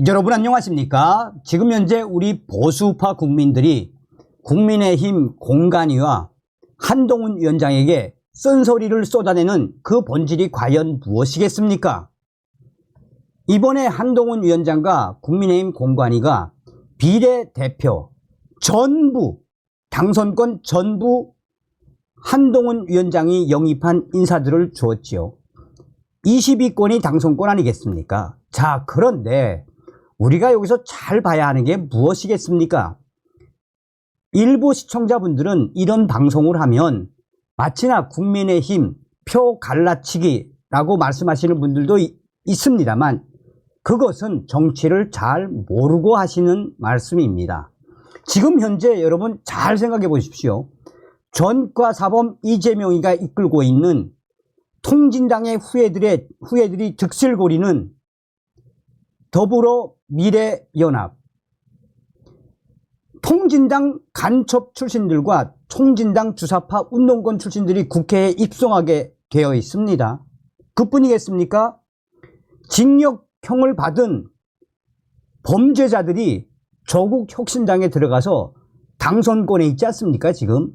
여러분 안녕하십니까? 지금 현재 우리 보수파 국민들이 국민의힘 공관위와 한동훈 위원장에게 쓴소리를 쏟아내는 그 본질이 과연 무엇이겠습니까? 이번에 한동훈 위원장과 국민의힘 공관위가 비례대표 전부, 당선권 전부 한동훈 위원장이 영입한 인사들을 주었지요. 22건이 당선권 아니겠습니까? 자, 그런데 우리가 여기서 잘 봐야 하는 게 무엇이겠습니까? 일부 시청자분들은 이런 방송을 하면 마치나 국민의힘 표 갈라치기라고 말씀하시는 분들도 있습니다만 그것은 정치를 잘 모르고 하시는 말씀입니다. 지금 현재 여러분 잘 생각해 보십시오. 전과사범 이재명이가 이끌고 있는 통진당의 후예들이 득실거리는 더불어 미래연합, 통진당 간첩 출신들과 통진당 주사파 운동권 출신들이 국회에 입성하게 되어 있습니다. 그뿐이겠습니까? 징역형을 받은 범죄자들이 조국혁신당에 들어가서 당선권에 있지 않습니까, 지금?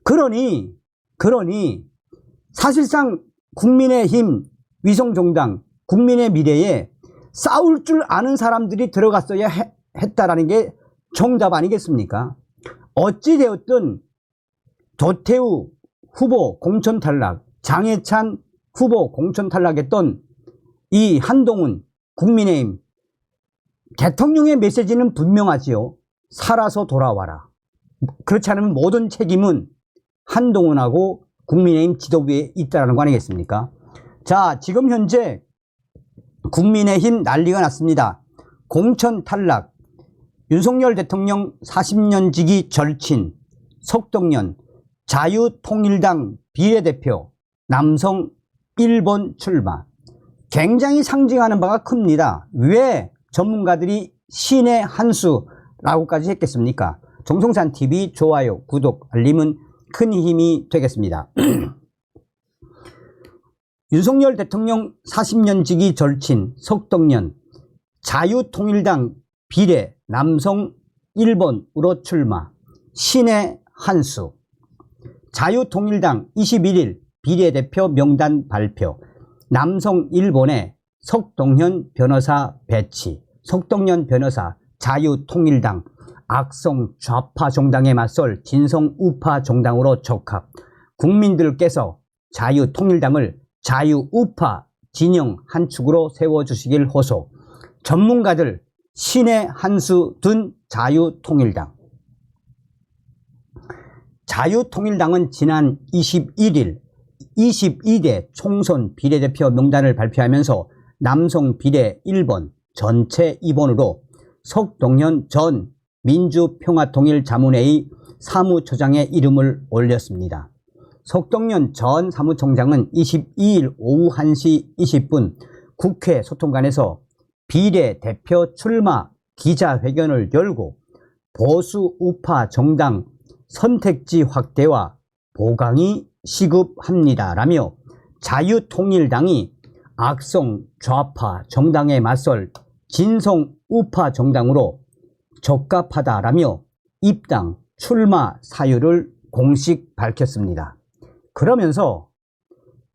그러니 사실상 국민의힘 위성정당, 국민의 미래에 싸울 줄 아는 사람들이 들어갔어야 했다라는 게 정답 아니겠습니까? 어찌되었든 조태우 후보 공천 탈락, 장해찬 후보 공천 탈락했던 이 한동훈 국민의힘 대통령의 메시지는 분명하지요. 살아서 돌아와라. 그렇지 않으면 모든 책임은 한동훈하고 국민의힘 지도부에 있다는 거 아니겠습니까? 자, 지금 현재 국민의힘 난리가 났습니다. 공천 탈락, 윤석열 대통령 40년 지기 절친, 석동연, 자유통일당 비례대표, 남성 1번 출마. 굉장히 상징하는 바가 큽니다. 왜 전문가들이 신의 한 수라고까지 했겠습니까? 정성산TV 좋아요, 구독, 알림은 큰 힘이 되겠습니다. 윤석열 대통령 40년 지기 절친 석동연, 자유통일당 비례 남성 1번으로 출마, 신의 한 수. 자유통일당 21일 비례대표 명단 발표, 남성 1번에 석동현 변호사 배치. 석동현 변호사 자유통일당 악성 좌파 정당에 맞설 진성 우파 정당으로 적합. 국민들께서 자유통일당을 자유우파 진영 한 축으로 세워주시길 호소. 전문가들 신의 한 수 둔 자유통일당. 자유통일당은 지난 21일 22대 총선 비례대표 명단을 발표하면서 남성 비례 1번, 전체 2번으로 석동현 전 민주평화통일자문회의 사무처장의 이름을 올렸습니다. 석동연 전 사무총장은 22일 오후 1시 20분 국회 소통관에서 비례대표 출마 기자회견을 열고 보수 우파 정당 선택지 확대와 보강이 시급합니다라며 자유통일당이 악성 좌파 정당에 맞설 진성 우파 정당으로 적합하다라며 입당 출마 사유를 공식 밝혔습니다. 그러면서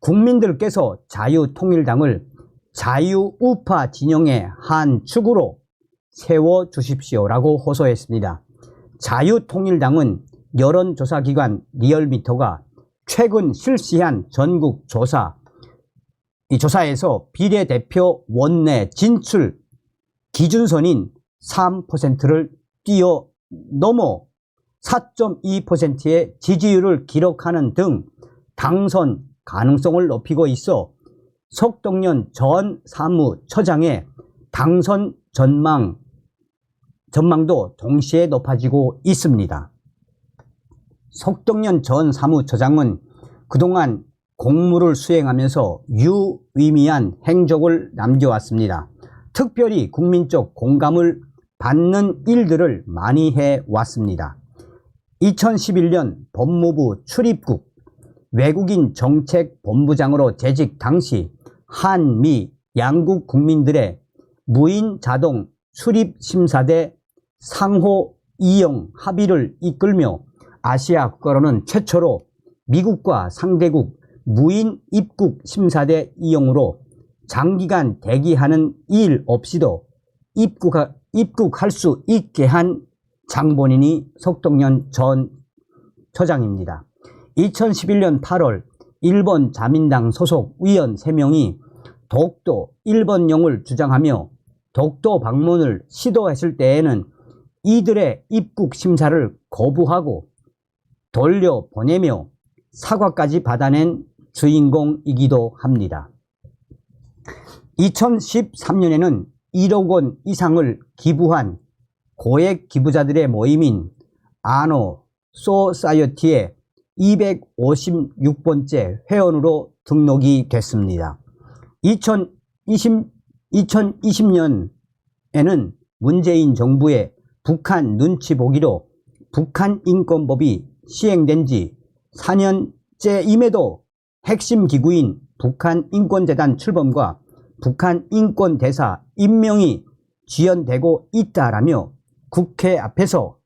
국민들께서 자유통일당을 자유우파 진영의 한 축으로 세워주십시오라고 호소했습니다. 자유통일당은 여론조사기관 리얼미터가 최근 실시한 전국 조사, 이 조사에서 비례대표 원내 진출 기준선인 3%를 뛰어넘어 4.2%의 지지율을 기록하는 등 당선 가능성을 높이고 있어 석동연 전 사무처장의 당선 전망도 동시에 높아지고 있습니다. 석동연 전 사무처장은 그동안 공무를 수행하면서 유의미한 행적을 남겨왔습니다. 특별히 국민적 공감을 받는 일들을 많이 해왔습니다. 2011년 법무부 출입국 외국인 정책본부장으로 재직 당시 한미 양국 국민들의 무인 자동 수립심사대 상호 이용 합의를 이끌며 아시아 국가로는 최초로 미국과 상대국 무인 입국 심사대 이용으로 장기간 대기하는 일 없이도 입국할 수 있게 한 장본인이 석동연 전 처장입니다. 2011년 8월 일본 자민당 소속 위원 3명이 독도 일본령을 주장하며 독도 방문을 시도했을 때에는 이들의 입국 심사를 거부하고 돌려보내며 사과까지 받아낸 주인공이기도 합니다. 2013년에는 1억 원 이상을 기부한 고액 기부자들의 모임인 아노 소사이어티의 256번째 회원으로 등록이 됐습니다. 2020년에는 문재인 정부의 북한 눈치 보기로 북한 인권법이 시행된 지 4년째임에도 핵심 기구인 북한인권재단 출범과 북한인권대사 임명이 지연되고 있다라며 국회 앞에서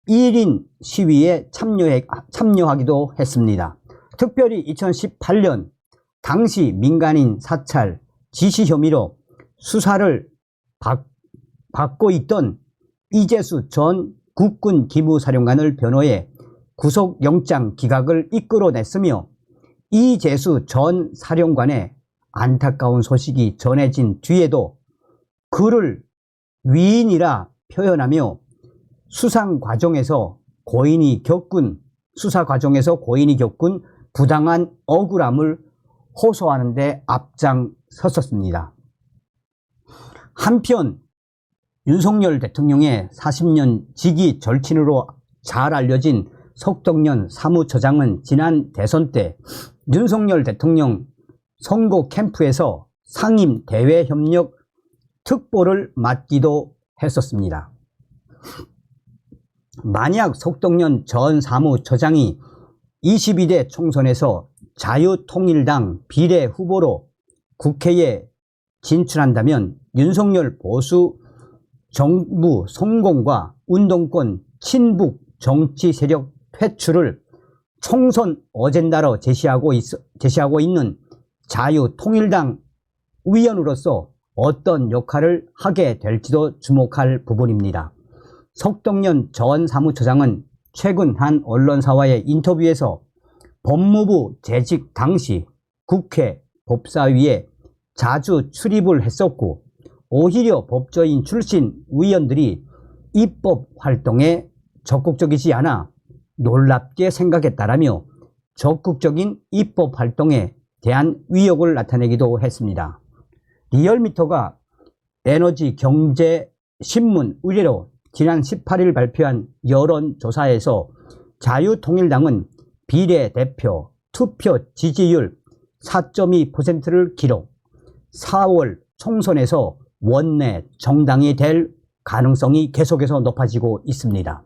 1인 시위에 참여하기도 했습니다. 특별히 2018년 당시 민간인 사찰 지시 혐의로 수사를 받고 있던 이재수 전 국군 기무사령관을 변호해 구속영장 기각을 이끌어냈으며 이재수 전 사령관의 안타까운 소식이 전해진 뒤에도 그를 위인이라 표현하며 수사 과정에서 고인이 겪은 부당한 억울함을 호소하는 데 앞장섰었습니다. 한편 윤석열 대통령의 40년 지기 절친으로 잘 알려진 석동연 사무처장은 지난 대선 때 윤석열 대통령 선거 캠프에서 상임 대외협력 특보를 맡기도 했었습니다. 만약 석동연 전 사무처장이 22대 총선에서 자유통일당 비례 후보로 국회에 진출한다면 윤석열 보수 정부 성공과 운동권 친북 정치 세력 퇴출을 총선 어젠다로 제시하고 있는 자유통일당 위원으로서 어떤 역할을 하게 될지도 주목할 부분입니다. 석동연 전 사무처장은 최근 한 언론사와의 인터뷰에서 법무부 재직 당시 국회 법사위에 자주 출입을 했었고 오히려 법조인 출신 의원들이 입법 활동에 적극적이지 않아 놀랍게 생각했다라며 적극적인 입법 활동에 대한 위협을 나타내기도 했습니다. 리얼미터가 에너지 경제 신문 의뢰로 지난 18일 발표한 여론조사에서 자유통일당은 비례대표 투표 지지율 4.2%를 기록, 4월 총선에서 원내 정당이 될 가능성이 계속해서 높아지고 있습니다.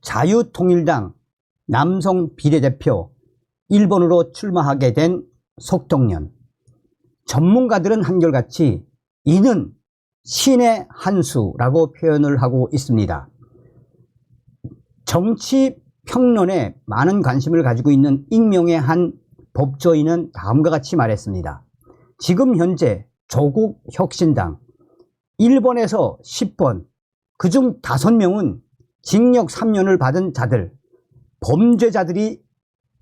자유통일당 남성 비례대표 1번으로 출마하게 된 석동연. 전문가들은 한결같이 이는 신의 한 수라고 표현을 하고 있습니다. 정치 평론에 많은 관심을 가지고 있는 익명의 한 법조인은 다음과 같이 말했습니다. 지금 현재 조국혁신당 1번에서 10번, 그중 5명은 징역 3년을 받은 자들, 범죄자들이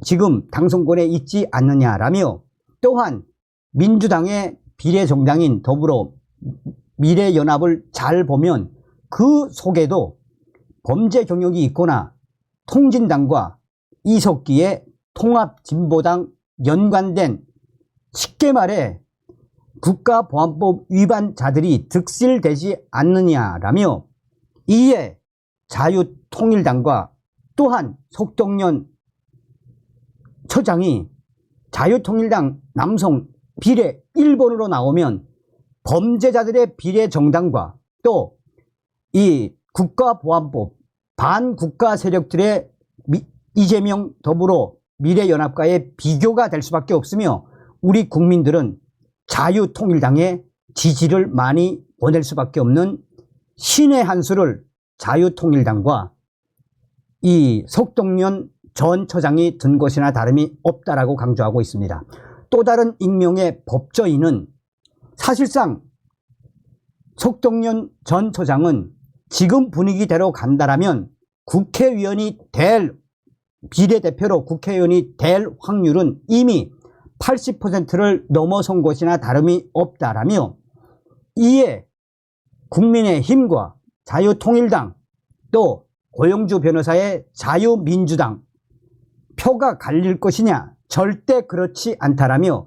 지금 당선권에 있지 않느냐라며 또한 민주당의 비례정당인 더불어 미래연합을 잘 보면 그 속에도 범죄 경력이 있거나 통진당과 이석기의 통합진보당 연관된 쉽게 말해 국가보안법 위반자들이 득실되지 않느냐라며 이에 자유통일당과 또한 석동연 처장이 자유통일당 남성 비례 1번으로 나오면 범죄자들의 비례정당과 또 이 국가보안법 반국가 세력들의 이재명 더불어 미래연합과의 비교가 될 수밖에 없으며 우리 국민들은 자유통일당에 지지를 많이 보낼 수밖에 없는 신의 한 수를 자유통일당과 이 석동연 전 처장이 든 것이나 다름이 없다라고 강조하고 있습니다. 또 다른 익명의 법조인은 사실상 석동연 전 처장은 지금 분위기대로 간다라면 국회의원이 될, 비례대표로 국회의원이 될 확률은 이미 80%를 넘어선 것이나 다름이 없다라며, 이에 국민의힘과 자유통일당 또 고영주 변호사의 자유민주당 표가 갈릴 것이냐, 절대 그렇지 않다라며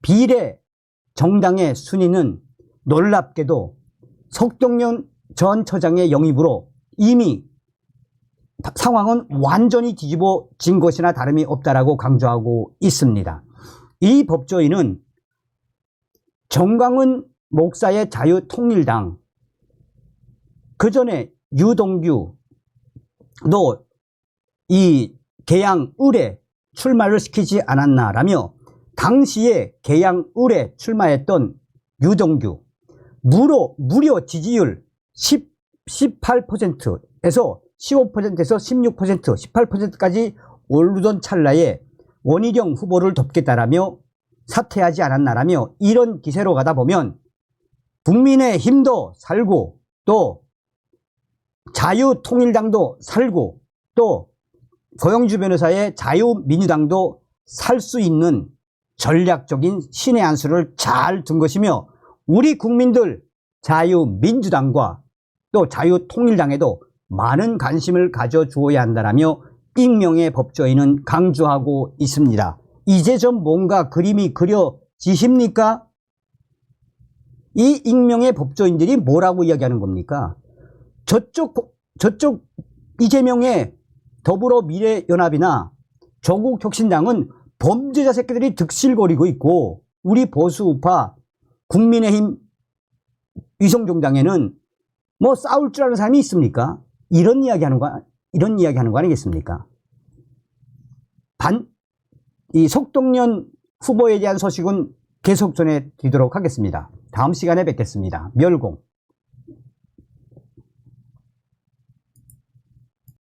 비례 정당의 순위는 놀랍게도 석동연 전 처장의 영입으로 이미 상황은 완전히 뒤집어진 것이나 다름이 없다라고 강조하고 있습니다. 이 법조인은 정광훈 목사의 자유통일당, 그 전에 유동규 너 이 계양을에 출마를 시키지 않았나라며 당시에 계양을에 출마했던 유동규 무려 지지율 18%에서 15%에서 16%, 18%까지 오르던 찰나에 원희룡 후보를 돕겠다라며 사퇴하지 않았나라며, 이런 기세로 가다 보면 국민의힘도 살고 또 자유통일당도 살고 또 고영주 변호사의 자유민주당도 살 수 있는 전략적인 신의 한 수를 잘 든 것이며, 우리 국민들 자유민주당과 또 자유통일당에도 많은 관심을 가져주어야 한다라며 익명의 법조인은 강조하고 있습니다. 이제 좀 뭔가 그림이 그려지십니까? 이 익명의 법조인들이 뭐라고 이야기하는 겁니까? 저쪽 이재명의 더불어미래연합이나 조국혁신당은 범죄자 새끼들이 득실거리고 있고, 우리 보수우파 국민의힘 위성정당에는 뭐 싸울 줄 아는 사람이 있습니까? 이런 이야기 하는 거 아니겠습니까? 이 석동연 후보에 대한 소식은 계속 전해드리도록 하겠습니다. 다음 시간에 뵙겠습니다. 멸공.